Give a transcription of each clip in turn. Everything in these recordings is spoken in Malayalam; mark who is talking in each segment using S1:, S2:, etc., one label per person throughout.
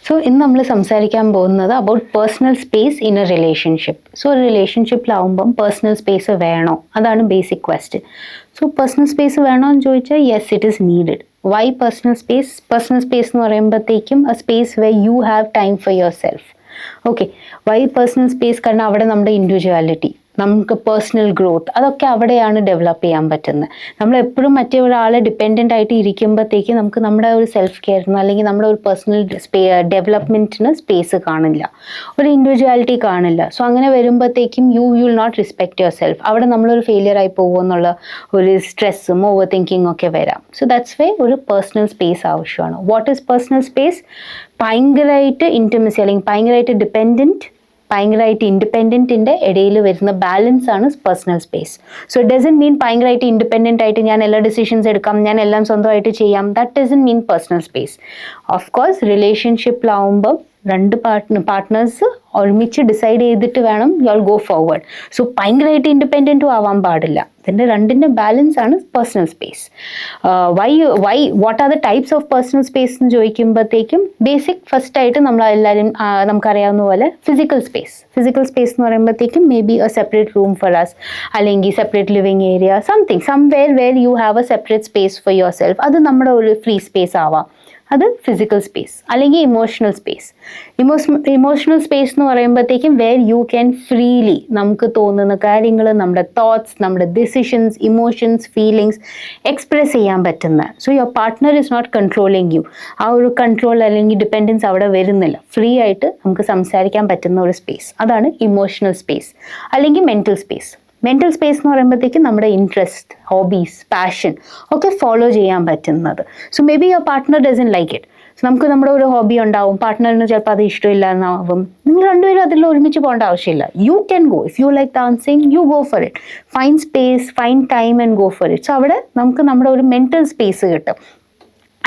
S1: സോ ഇന്ന് നമ്മൾ സംസാരിക്കാൻ പോകുന്നത് about personal space in a relationship. So ഒരു റിലേഷൻഷിപ്പിലാവുമ്പം പേഴ്സണൽ സ്പേസ് വേണോ, അതാണ് basic question. So personal space വേണോ എന്ന് ചോദിച്ചാൽ yes, it is needed. Why personal space? Personal space എന്ന് പറയുമ്പോഴത്തേക്കും a space where you have time for yourself. Okay, why personal space? കാരണം അവിടെ നമ്മുടെ ഇൻഡിവിജ്വാലിറ്റി, നമുക്ക് പേഴ്സണൽ ഗ്രോത്ത്, അതൊക്കെ അവിടെയാണ് ഡെവലപ്പ് ചെയ്യാൻ പറ്റുന്നത്. നമ്മൾ എപ്പോഴും മറ്റേ ഒരാളെ ഡിപ്പെൻഡൻ്റ് ആയിട്ട് ഇരിക്കുമ്പോഴത്തേക്ക് നമുക്ക് നമ്മുടെ ഒരു സെൽഫ് കെയറിന് അല്ലെങ്കിൽ നമ്മുടെ ഒരു പേഴ്സണൽ ഡെവലപ്മെൻറ്റിന് സ്പേസ് കാണില്ല, ഒരു ഇൻഡിവിജ്വാലിറ്റി കാണില്ല. സോ അങ്ങനെ വരുമ്പോഴത്തേക്കും you will not respect yourself. അവിടെ നമ്മളൊരു ഫെയിലിയർ ആയി പോകുമെന്നുള്ള ഒരു സ്ട്രെസ്സും ഓവർ തിങ്കിങ്ങും ഒക്കെ വരാം. സോ ദാറ്റ്സ് വേ ഒരു പേഴ്സണൽ സ്പേസ് ആവശ്യമാണ്. What is personal space? ഭയങ്കരമായിട്ട് ഇൻറ്റിമസി അല്ലെങ്കിൽ ഭയങ്കരമായിട്ട് ഇൻഡിപെൻഡൻറ്റിൻ്റെ ഇടയിൽ വരുന്ന ബാലൻസ് ആണ് personal space. So it doesn't mean ഭയങ്കരമായിട്ട് ഇൻഡിപെൻഡൻ്റ് ആയിട്ട് ഞാൻ എല്ലാ ഡിസിഷൻസ് എടുക്കാം, ഞാൻ എല്ലാം സ്വന്തമായിട്ട് ചെയ്യാം. That doesn't mean personal space. Of course റിലേഷൻഷിപ്പിലാവുമ്പോൾ രണ്ട് പാർട്ട്നേഴ്സ് ഒരുമിച്ച് ഡിസൈഡ് ചെയ്തിട്ട് വേണം you all go forward. So ഭയങ്കരമായിട്ട് ഇൻഡിപെൻഡൻറ്റും ആവാൻ പാടില്ല. ഇതിൻ്റെ രണ്ടിൻ്റെ ബാലൻസ് ആണ് personal space. What are the types of personal space എന്ന് ചോദിക്കുമ്പോഴത്തേക്കും ബേസിക് ഫസ്റ്റായിട്ട് നമ്മളെല്ലാവരും നമുക്കറിയാവുന്ന പോലെ ഫിസിക്കൽ സ്പേസ് എന്ന് പറയുമ്പോഴത്തേക്കും may be a separate room for us, അല്ലെങ്കിൽ separate living area, somewhere where you have a separate space for yourself. അത് നമ്മുടെ ഒരു ഫ്രീ സ്പേസ് ആവാം, അത് ഫിസിക്കൽ സ്പേസ്. അല്ലെങ്കിൽ ഇമോഷണൽ സ്പേസ് എന്ന് പറയുമ്പോഴത്തേക്കും വേർ യു ക്യാൻ ഫ്രീലി നമുക്ക് തോന്നുന്ന കാര്യങ്ങൾ, നമ്മുടെ തോട്ട്സ്, നമ്മുടെ ഡിസിഷൻസ്, ഇമോഷൻസ്, ഫീലിങ്സ് എക്സ്പ്രസ് ചെയ്യാൻ പറ്റുന്ന. So your partner is not controlling you. ആ ഒരു കൺട്രോൾ അല്ലെങ്കിൽ ഡിപ്പെൻഡൻസ് അവിടെ വരുന്നില്ല. ഫ്രീ ആയിട്ട് നമുക്ക് സംസാരിക്കാൻ പറ്റുന്ന ഒരു സ്പേസ്, അതാണ് ഇമോഷണൽ സ്പേസ്. അല്ലെങ്കിൽ മെൻ്റൽ സ്പേസ് എന്ന് പറയുമ്പോഴത്തേക്കും നമ്മുടെ ഇൻട്രസ്റ്റ്, ഹോബീസ്, പാഷൻ ഒക്കെ ഫോളോ ചെയ്യാൻ പറ്റുന്നത്. So may be your partner doesn't like it. So നമുക്ക് നമ്മുടെ ഒരു ഹോബി ഉണ്ടാവും, പാർട്ട്ണറിന് ചിലപ്പോൾ അത് ഇഷ്ടമില്ല എന്നാവും. നിങ്ങൾ രണ്ടുപേരും അതിൽ ഒരുമിച്ച് പോകേണ്ട ആവശ്യമില്ല. U can go. If you like dancing, you go for it. Fine space, fine time and go for it. So അവിടെ നമുക്ക് നമ്മുടെ ഒരു മെൻ്റൽ സ്പേസ് കിട്ടും.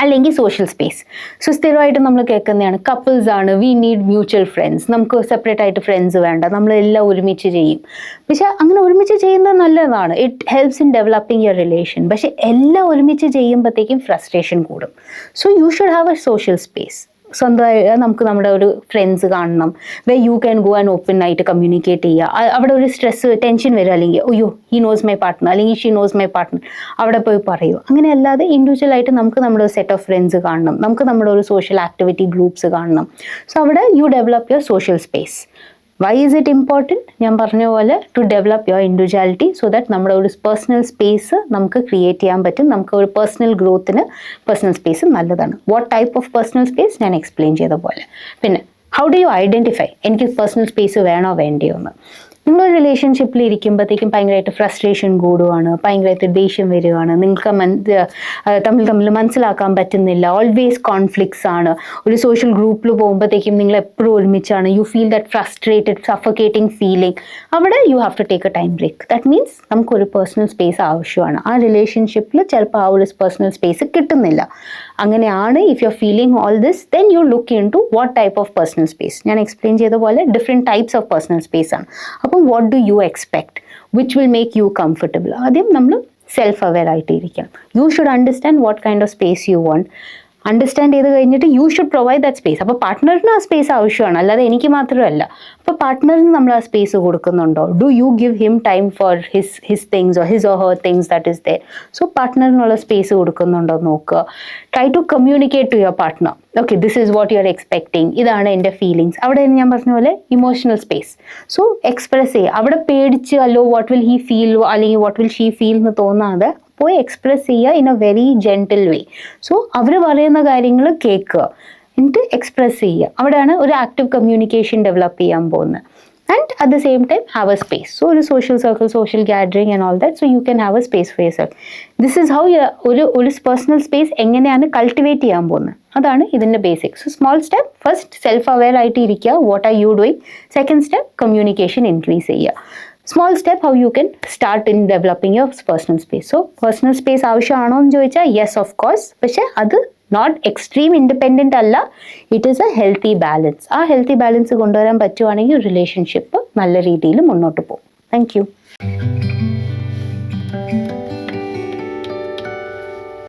S1: അല്ലെങ്കിൽ സോഷ്യൽ സ്പേസ്. സോ സ്ഥിരമായിട്ട് നമ്മൾ കേൾക്കുന്നതാണ് കപ്പിൾസ് ആണ്, വി നീഡ് മ്യൂച്വൽ ഫ്രണ്ട്സ്. നമുക്ക് സെപ്പറേറ്റ് ആയിട്ട് ഫ്രണ്ട്സ് വേണ്ട, നമ്മളെല്ലാം ഒരുമിച്ച് ചെയ്യും. പക്ഷെ അങ്ങനെ ഒരുമിച്ച് ചെയ്യുന്നത് നല്ലതാണ്, it helps in developing your relation. പക്ഷെ എല്ലാം ഒരുമിച്ച് ചെയ്യുമ്പോഴത്തേക്കും ഫ്രസ്ട്രേഷൻ കൂടും. So you should have a social space. സ്വന്തമായി നമുക്ക് നമ്മുടെ ഒരു ഫ്രണ്ട്സ് കാണണം, way you can go and open ആയിട്ട് കമ്മ്യൂണിക്കേറ്റ് ചെയ്യുക. അവിടെ ഒരു സ്ട്രെസ്, ടെൻഷൻ വരും, അല്ലെങ്കിൽ അയ്യോ ഹി നോസ് മൈ പാർട്ട്ണർ അല്ലെങ്കിൽ ഷീ നോസ് മൈ പാർട്ട്ണർ, അവിടെ പോയി പറയൂ. അങ്ങനെ അല്ലാതെ ഇൻഡിവിജ്വലായിട്ട് നമുക്ക് നമ്മുടെ ഒരു സെറ്റ് ഓഫ് ഫ്രണ്ട്സ് കാണണം, നമുക്ക് നമ്മുടെ ഒരു സോഷ്യൽ ആക്ടിവിറ്റി ഗ്രൂപ്പ്സ് കാണണം. സോ അവിടെ you develop your social space. Why is it important? ഞാൻ പറഞ്ഞ പോലെ to develop your individuality, so that നമ്മുടെ ഒരു പേഴ്സണൽ സ്പേസ് നമുക്ക് ക്രിയേറ്റ് ചെയ്യാൻ പറ്റും. നമുക്ക് ഒരു പേഴ്സണൽ ഗ്രോത്തിന് പേഴ്സണൽ സ്പേസ് നല്ലതാണ്. What type of personal space ഞാൻ എക്സ്പ്ലെയിൻ ചെയ്ത പോലെ. പിന്നെ ഹൗ ഡു യു ഐഡൻറ്റിഫൈ എനിക്ക് പേഴ്സണൽ സ്പേസ് വേണോ വേണ്ടിയോ എന്ന്? നിങ്ങളൊരു റിലേഷൻഷിപ്പിൽ ഇരിക്കുമ്പോഴത്തേക്കും ഭയങ്കരമായിട്ട് ഫ്രസ്ട്രേഷൻ കൂടുകയാണ്, ഭയങ്കരമായിട്ട് ദേഷ്യം വരികയാണ്, നിങ്ങൾക്ക് തമ്മിൽ മനസ്സിലാക്കാൻ പറ്റുന്നില്ല, ഓൾവേസ് കോൺഫ്ലിക്ട്സ് ആണ്. ഒരു സോഷ്യൽ ഗ്രൂപ്പിൽ പോകുമ്പോഴത്തേക്കും നിങ്ങൾ എപ്പോഴും ഒരുമിച്ചാണ്, you feel that frustrated suffocating feeling. അവിടെ you have to take a time break. That means നമുക്കൊരു പേഴ്സണൽ സ്പേസ് ആവശ്യമാണ്. ആ റിലേഷൻഷിപ്പിൽ ചിലപ്പോൾ ആ ഒരു പേഴ്സണൽ സ്പേസ് കിട്ടുന്നില്ല. അങ്ങനെയാണ് if you are feeling all this, then you look into what type of personal space. ഞാൻ എക്സ്പ്ലെയിൻ ചെയ്ത പോലെ different types of personal space ആണ്. അപ്പം what do you expect, which will make you comfortable? ആദ്യം നമ്മൾ സെൽഫ് അവെയർ ആയിട്ട് ഇരിക്കണം. You should understand what kind of space you want. Understand ചെയ്ത് കഴിഞ്ഞിട്ട് you should provide that space. അപ്പോൾ പാർട്ട്ണറിനും ആ സ്പേസ് ആവശ്യമാണ്, അല്ലാതെ എനിക്ക് മാത്രമല്ല. അപ്പോൾ പാർട്ട്ണറിന് നമ്മൾ ആ സ്പേസ് കൊടുക്കുന്നുണ്ടോ? Do you give him time for his things or his or her things that is there? So പാർട്ട്ണറിനുള്ള സ്പേസ് കൊടുക്കുന്നുണ്ടോ നോക്കുക. Try to communicate to your partner. Okay, this is what you are expecting, ഇതാണ് എൻ്റെ ഫീലിങ്സ്. അവിടെ ഞാൻ പറഞ്ഞ പോലെ ഇമോഷണൽ സ്പേസ്. സോ എക്സ്പ്രസ് ചെയ്യുക. അവിടെ പേടിച്ച് അല്ലോ വാട്ട് വിൽ ഹി ഫീൽ അല്ലെങ്കിൽ വാട്ട് വിൽ ഷീ ഫീൽ എന്ന് തോന്നാതെ പോയി എക്സ്പ്രസ് ചെയ്യുക in a very gentle way. So അവർ പറയുന്ന കാര്യങ്ങൾ കേൾക്കുക, എന്നിട്ട് എക്സ്പ്രസ് ചെയ്യുക. അവിടെയാണ് ഒരു ആക്റ്റീവ് കമ്മ്യൂണിക്കേഷൻ ഡെവലപ്പ് ചെയ്യാൻ പോകുന്നത്. And at the same time have a space. So ഒരു social circle, social gathering and all that. So you can have a space for yourself. This is how ഒരു പേഴ്സണൽ സ്പേസ് എങ്ങനെയാണ് കൾട്ടിവേറ്റ് ചെയ്യാൻ പോകുന്നത്, അതാണ് ഇതിൻ്റെ basic. So small step, first self aware ആയിട്ട് ഇരിക്കുക, what are you doing. Second step communication increase ചെയ്യുക. Small step how you can start in developing your personal space. So personal space ആവശ്യമാണോ എന്ന് ചോദിച്ചാൽ യെസ് ഓഫ് കോഴ്സ്. പക്ഷേ അത് നോട്ട് എക്സ്ട്രീം ഇൻഡിപെൻഡൻ്റ് അല്ല, it is A healthy balance. ആ ഹെൽത്തി ബാലൻസ് കൊണ്ടുവരാൻ പറ്റുവാണെങ്കിൽ റിലേഷൻഷിപ്പ് നല്ല രീതിയിൽ മുന്നോട്ട് പോകും. Thank you.